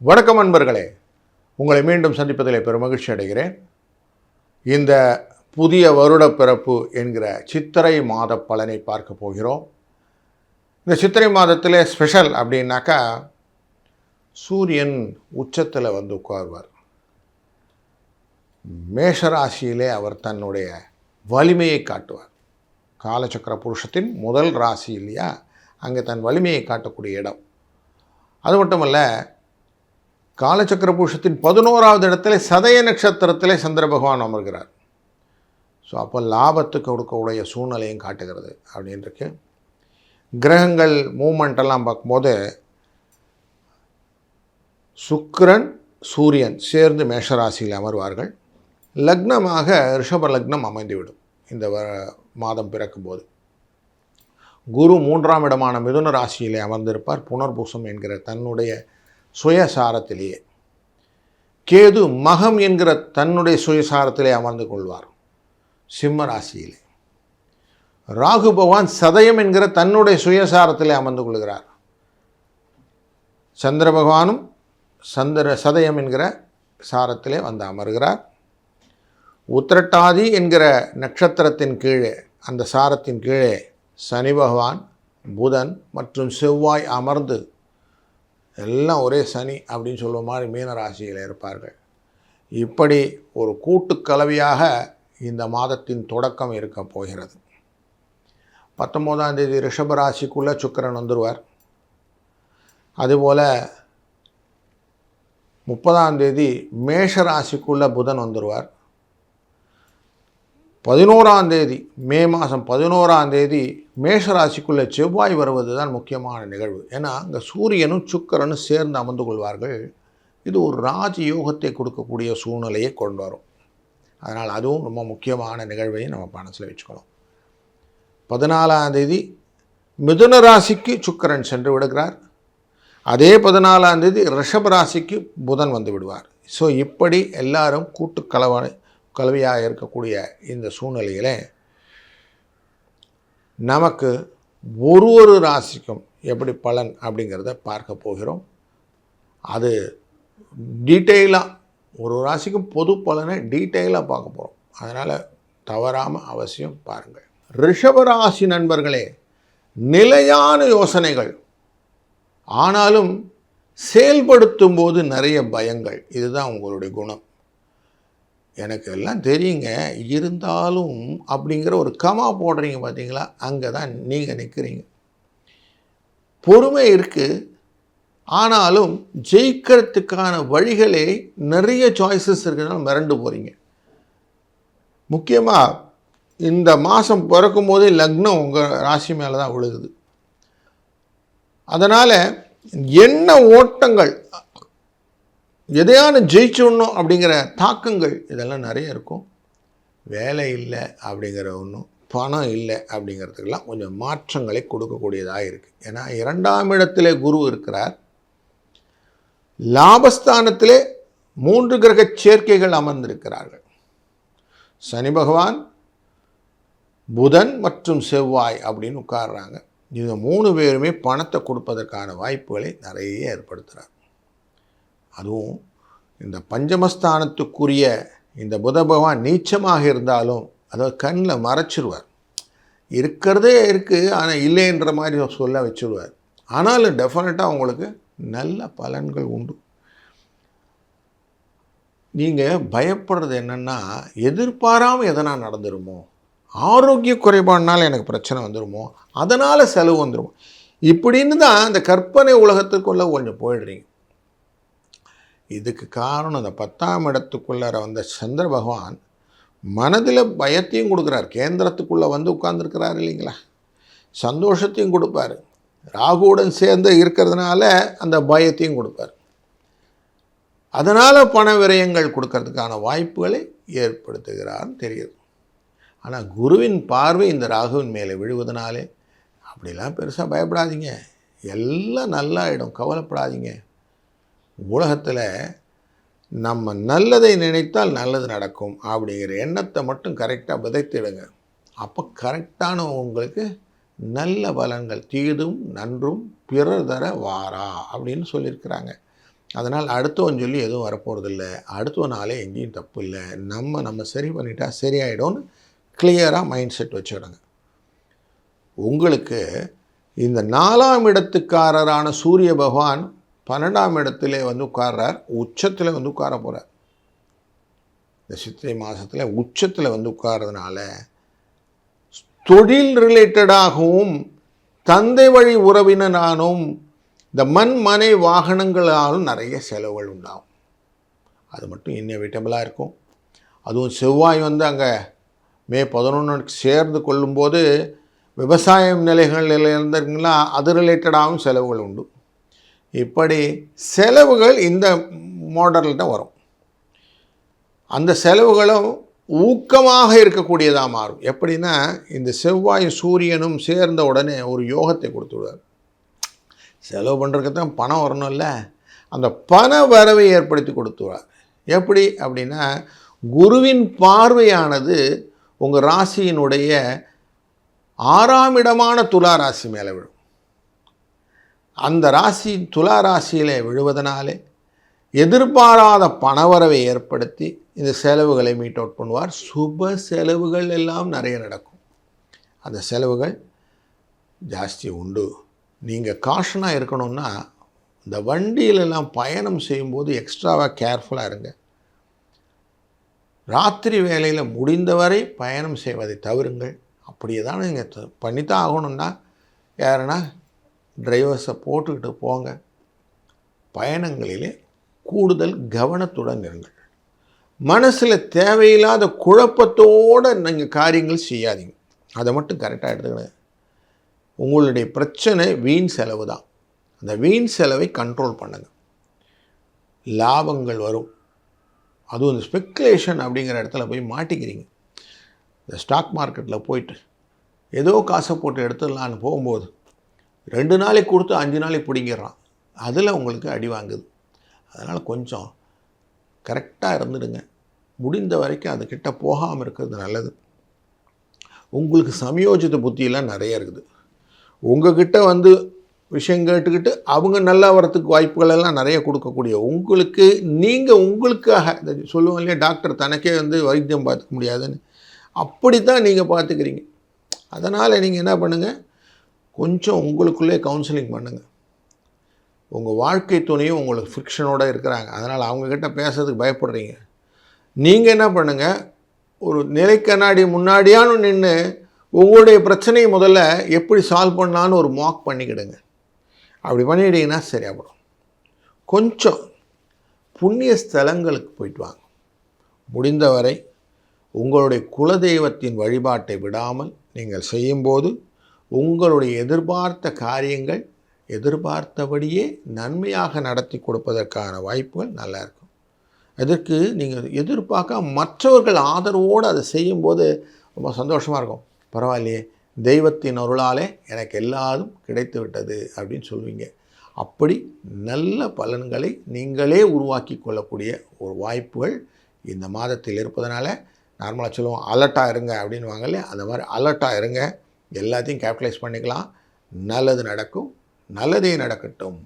வணக்கம் அன்பர்களே, உங்களை மீண்டும் சந்திப்பதில் பெருமகிழ்ச்சி அடைகிறேன். இந்த புதிய வருட பிறப்பு என்கிற சித்திரை மாத பலனை பார்க்க போகிறோம். இந்த சித்திரை மாதத்தில் ஸ்பெஷல் அப்படின்னாக்கா, சூரியன் உச்சத்தில் வந்து உட்கார்வார். மேஷராசியிலே அவர் தன்னுடைய வலிமையை காட்டுவார். காலச்சக்கர புருஷத்தின் முதல் ராசி இல்லையா, அங்கே தன் வலிமையை காட்டக்கூடிய இடம். அது மட்டுமல்ல, காலச்சக்கர புருஷத்தின் 11வது இடத்துல சதய நட்சத்திரத்திலே சந்திர பகவான் அமர்கிறார். ஸோ அப்போ லாபத்துக்கு கொடுக்கக்கூடிய சூழ்நிலையும் காட்டுகிறது அப்படின்ருக்கு. கிரகங்கள் மூமெண்டெல்லாம் பார்க்கும்போது சுக்கிரன் சூரியன் சேர்ந்து மேஷராசியில் அமர்வார்கள். லக்னமாக ரிஷப லக்னம் அமைந்துவிடும் இந்த மாதம் பிறக்கும்போது. குரு 3ஆம் இடமான மிதுன ராசியிலே அமர்ந்திருப்பார் புனர்பூசம் என்கிற தன்னுடைய சுயசாரத்திலேயே. கேது மகம் என்கிற தன்னுடைய சுயசாரத்திலே அமர்ந்து கொள்வார் சிம்ம ராசியிலே. ராகு பகவான் சதயம் என்கிற தன்னுடைய சுயசாரத்திலே அமர்ந்து கொள்கிறார். சந்திர பகவானும் சதயம் என்கிற சாரத்திலே வந்து அமர்கிறார். உத்திரட்டாதி என்கிற நட்சத்திரத்தின் கீழே, அந்த சாரத்தின் கீழே சனி பகவான், புதன் மற்றும் செவ்வாய் அமர்ந்து, எல்லாம் ஒரே சனி அப்படின்னு சொல்லுவ மாதிரி மீன ராசியில் இருப்பார்கள். இப்படி ஒரு கூட்டுக்கலவையாக இந்த மாதத்தின் தொடக்கம் இருக்க போகிறது. 19ஆம் தேதி ரிஷப ராசிக்குள்ளே சுக்கிரன் வந்துடுவார். அதுபோல் 30ஆம் தேதி மேஷ ராசிக்குள்ளே புதன் வந்துடுவார். 11ஆம் தேதி மே மாதம் 11ஆம் தேதி மேஷராசிக்குள்ளே செவ்வாய் வருவது தான் முக்கியமான நிகழ்வு. ஏன்னா அங்கே சூரியனும் சுக்கிரனும் சேர்ந்து அமர்ந்து கொள்வார்கள். இது ஒரு ராஜயோகத்தை கொடுக்கக்கூடிய சூழ்நிலையை கொண்டு வரும். அதனால் அதுவும் ரொம்ப முக்கியமான நிகழ்வையும் நம்ம மனசில் வச்சுக்கணும். 14ஆம் தேதி மிதுன ராசிக்கு சுக்கிரன் சென்று விடுகிறார். அதே 14ஆம் தேதி ரிஷப ராசிக்கு புதன் வந்து விடுவார். ஸோ இப்படி எல்லாரும் கலவையாக இருக்கக்கூடிய இந்த சூழ்நிலையில் நமக்கு ஒரு ராசிக்கும் எப்படி பலன் அப்படிங்கிறத பார்க்க போகிறோம். அது டீட்டெயிலாக ஒரு ராசிக்கும் பொது பலனை டீட்டெயிலாக பார்க்க போகிறோம். அதனால் தவறாமல் அவசியம் பாருங்கள். ரிஷபராசி நண்பர்களே, நிலையான யோசனைகள், ஆனாலும் செயல்படுத்தும் போது நிறைய பயங்கள். இதுதான் உங்களுடைய குணம். எனக்கு எல்லாம் தெரியுங்க, இருந்தாலும் அப்படிங்கிற ஒரு கமா போடுறீங்க பார்த்தீங்களா, அங்கே தான் நீங்கள் நிற்கிறீங்க. பொறுமை இருக்குது, ஆனாலும் ஜெயிக்கிறதுக்கான வழிகளே நிறைய சாய்ஸஸ் இருக்கிறதுனால மிரண்டு போகிறீங்க. முக்கியமாக இந்த மாதம் பிறக்கும் போதே லக்னம் உங்கள் ராசி மேலே தான் விழுகுது. அதனால் என்ன ஓட்டங்கள், எதையான ஜெயிச்சிடணும் அப்படிங்கிற தாக்கங்கள் இதெல்லாம் நிறைய இருக்கும். வேலை இல்லை அப்படிங்கிற ஒன்றும், பணம் இல்லை அப்படிங்கிறதுக்கெல்லாம் கொஞ்சம் மாற்றங்களை கொடுக்கக்கூடியதாக இருக்குது. ஏன்னா 2ஆம் இடத்திலே குரு இருக்கிறார். லாபஸ்தானத்திலே 3 கிரக சேர்க்கைகள் அமர்ந்திருக்கிறார்கள். சனி பகவான், புதன் மற்றும் செவ்வாய் அப்படின்னு உட்கார்றாங்க. இந்த 3 பேருமே பணத்தை கொடுப்பதற்கான வாய்ப்புகளை நிறைய ஏற்படுத்துகிறார். அதுவும் இந்த பஞ்சமஸ்தானத்துக்குரிய இந்த புத பகவான் நீச்சமாக இருந்தாலும் அதை கண்ணில் மறைச்சிருவார். இருக்கிறதே இருக்குது, ஆனால் இல்லைன்ற மாதிரி சொல்ல வச்சுருவார். ஆனாலும் டெஃபினட்டாக உங்களுக்கு நல்ல பலன்கள் உண்டு. நீங்கள் பயப்படுறது என்னென்னா, எதிர்பாராமல் எதனா நடந்துருமோ, ஆரோக்கிய குறைபாடுனால எனக்கு பிரச்சனை வந்துடுமோ, அதனால் செலவு வந்துடுமோ, இப்படின்னு தான் அந்த கற்பனை உலகத்துக்குள்ளே கொஞ்சம் போயிடுறீங்க. இதுக்கு காரணம் இந்த 10ஆம் இடத்துக்குள்ளார வந்த சந்திர பகவான் மனதில் பயத்தையும் கொடுக்குறார். கேந்திரத்துக்குள்ளே வந்து உட்கார்ந்துருக்கிறார் இல்லைங்களா, சந்தோஷத்தையும் கொடுப்பார். ராகுவுடன் சேர்ந்து இருக்கிறதுனால அந்த பயத்தையும் கொடுப்பார். அதனால் பண விரயங்கள் கொடுக்கறதுக்கான வாய்ப்புகளை ஏற்படுத்துகிறார்னு தெரியுது. ஆனால் குருவின் பார்வை இந்த ராகுவின் மேலே விழுவதனாலே அப்படிலாம் பெருசாக பயப்படாதீங்க, எல்லாம் நல்லாயிடும், கவலைப்படாதீங்க. உலகத்தில் நம்ம நல்லதை நினைத்தால் நல்லது நடக்கும் அப்படிங்கிற எண்ணத்தை மட்டும் கரெக்டாக விதைத்திடுங்க. அப்போ கரெக்டான உங்களுக்கு நல்ல பலன்கள், தீதும் நன்றும் பிறர் தர வாரா அப்படின்னு சொல்லியிருக்கிறாங்க. அதனால் அடுத்தவன் சொல்லி எதுவும் வரப்போகிறதில்ல, அடுத்தவனாலே எங்கேயும் தப்பு இல்லை, நம்ம சரி பண்ணிட்டா சரியாயிடும்னு கிளியராக மைண்ட் செட் வச்சுடுங்க. உங்களுக்கு இந்த 4ஆம் இடத்துக்காரரான சூரிய பகவான் 12ஆம் இடத்துல வந்து உட்கார்றார், உச்சத்தில் வந்து உட்கார போகிறார். இந்த சித்திரை மாதத்தில் உச்சத்தில் வந்து உட்கார்றதுனால தொழில் ரிலேட்டடாகவும் தந்தை வழி உறவினரானும் இந்த மனை வாகனங்களாலும் நிறைய செலவுகள் உண்டாகும். அது மட்டும் இன்னெவிட்டபிளாக இருக்கும். அதுவும் செவ்வாய் வந்து அங்கே மே 11 சேர்ந்து கொள்ளும்போது விவசாயம் நிலைகளில் இருந்தீங்களா அது ரிலேட்டடாகவும் செலவுகள் உண்டு. இப்படி செலவுகள் இந்த மாடலில் தான் வரும். அந்த செலவுகளும் ஊக்கமாக இருக்கக்கூடியதாக மாறும். எப்படின்னா இந்த செவ்வாய் சூரியனும் சேர்ந்த உடனே ஒரு யோகத்தை கொடுத்து விடுவார். செலவு பண்ணுறதுக்கு தான் பணம் வரணும்ல, அந்த பண வரவை ஏற்படுத்தி கொடுத்துவார். எப்படி அப்படின்னா குருவின் பார்வையானது உங்கள் ராசியினுடைய 6ஆம் இடமான துலா ராசி மேலே விழும். அந்த ராசி துலா ராசியில் விழுவதனாலே எதிர்பாராத பணவரவை ஏற்படுத்தி இந்த செலவுகளை மீட் அவுட் பண்ணுவார். சுப செலவுகள் எல்லாம் நிறைய நடக்கும். அந்த செலவுகள் ஜாஸ்தி உண்டு. நீங்கள் காஷனாக இருக்கணும்னா இந்த வண்டியிலெல்லாம் பயணம் செய்யும்போது எக்ஸ்ட்ராவாக கேர்ஃபுல்லாக இருங்க. ராத்திரி வேளையில் முடிந்தவரை பயணம் செய்வதை தவிருங்கள். அப்படியே தான் நீங்கள் பண்ணித்தான் ஆகணும்னா யாருன்னா டிரைவர்ஸை போட்டுக்கிட்டு போங்க. பயணங்களிலே கூடுதல் கவனத்துடன் இருங்கள். மனசில் தேவையில்லாத குழப்பத்தோடு நீங்கள் காரியங்கள் செய்யாதீங்க. அதை மட்டும் கரெக்டாக எடுத்துக்கணும். உங்களுடைய பிரச்சனை வீண் செலவு தான். அந்த வீண் செலவை கண்ட்ரோல் பண்ணுங்கள். லாபங்கள் வரும். அதுவும் இந்த ஸ்பெக்குலேஷன் அப்படிங்கிற இடத்துல போய் மாட்டிக்கிறீங்க. இந்த ஸ்டாக் மார்க்கெட்டில் போயிட்டு ஏதோ காசை போட்டு எடுத்துடலான்னு போகும்போது 2 நாளைக்கு கொடுத்து 5 நாளைக்கு பிடிங்கிறான். அதில் உங்களுக்கு அடி வாங்குது. அதனால் கொஞ்சம் கரெக்டாக இருந்துடுங்க. முடிந்த வரைக்கும் அதுக்கிட்ட போகாமல் இருக்கிறது நல்லது. உங்களுக்கு சமயோஜித புத்தியெல்லாம் நிறைய இருக்குது. உங்கள்கிட்ட வந்து விஷயம் கேட்டுக்கிட்டு அவங்க நல்லா வரத்துக்கு வாய்ப்புகள் எல்லாம் நிறைய கொடுக்கக்கூடிய உங்களுக்கு நீங்கள் உங்களுக்காக இந்த சொல்லுவோம் இல்லையா, டாக்டர் தனக்கே வந்து வைத்தியம் பார்த்துக்க முடியாதுன்னு, அப்படி தான் நீங்கள் பார்த்துக்கிறீங்க. அதனால் நீங்கள் என்ன பண்ணுங்கள், கொஞ்சம் உங்களுக்குள்ளே கவுன்சிலிங் பண்ணுங்கள். உங்கள் வாழ்க்கை துணையும் உங்களுக்கு ஃபிக்ஷனோடு இருக்கிறாங்க, அதனால் அவங்கக்கிட்ட பேசுறதுக்கு பயப்படுறீங்க. நீங்கள் என்ன பண்ணுங்கள், ஒரு நிலை கண்ணாடி முன்னாடியானு நின்று உங்களுடைய பிரச்சனையை முதல்ல எப்படி சால்வ் பண்ணலான்னு ஒரு மாக் பண்ணிக்கிடுங்க. அப்படி பண்ணிட்டீங்கன்னா சரியாகப்படும். கொஞ்சம் புண்ணிய ஸ்தலங்களுக்கு போயிட்டு வாங்க. முடிந்தவரை உங்களுடைய குலதெய்வத்தின் வழிபாட்டை விடாமல் நீங்கள் செய்யும்போது உங்களுடைய எதிர்பார்த்த காரியங்கள் எதிர்பார்த்தபடியே நன்மையாக நடத்தி கொடுப்பதற்கான வாய்ப்புகள் நல்லா இருக்கும். அதற்கு நீங்கள் எதிர்பார்க்க மற்றவர்கள் ஆதரவோடு அதை செய்யும்போது ரொம்ப சந்தோஷமாக இருக்கும். பரவாயில்லையே, தெய்வத்தின் அருளாலே எனக்கு எல்லாரும் கிடைத்து விட்டது அப்படின்னு சொல்லுவீங்க. அப்படி நல்ல பலன்களை நீங்களே உருவாக்கி கொள்ளக்கூடிய ஒரு வாய்ப்புகள் இந்த மாதத்தில் இருப்பதனால நார்மலாக சொல்லுவோம் அலர்ட்டாக இருங்க அப்படின்னு வாங்கல, அந்த மாதிரி அலர்ட்டாக இருங்க. எல்லாத்தையும் கேபிட்டலைஸ் பண்ணிக்கலாம். நல்லது நடக்கும். நல்லதே நடக்கட்டும்.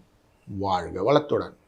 வாழ்க வளத்துடன்.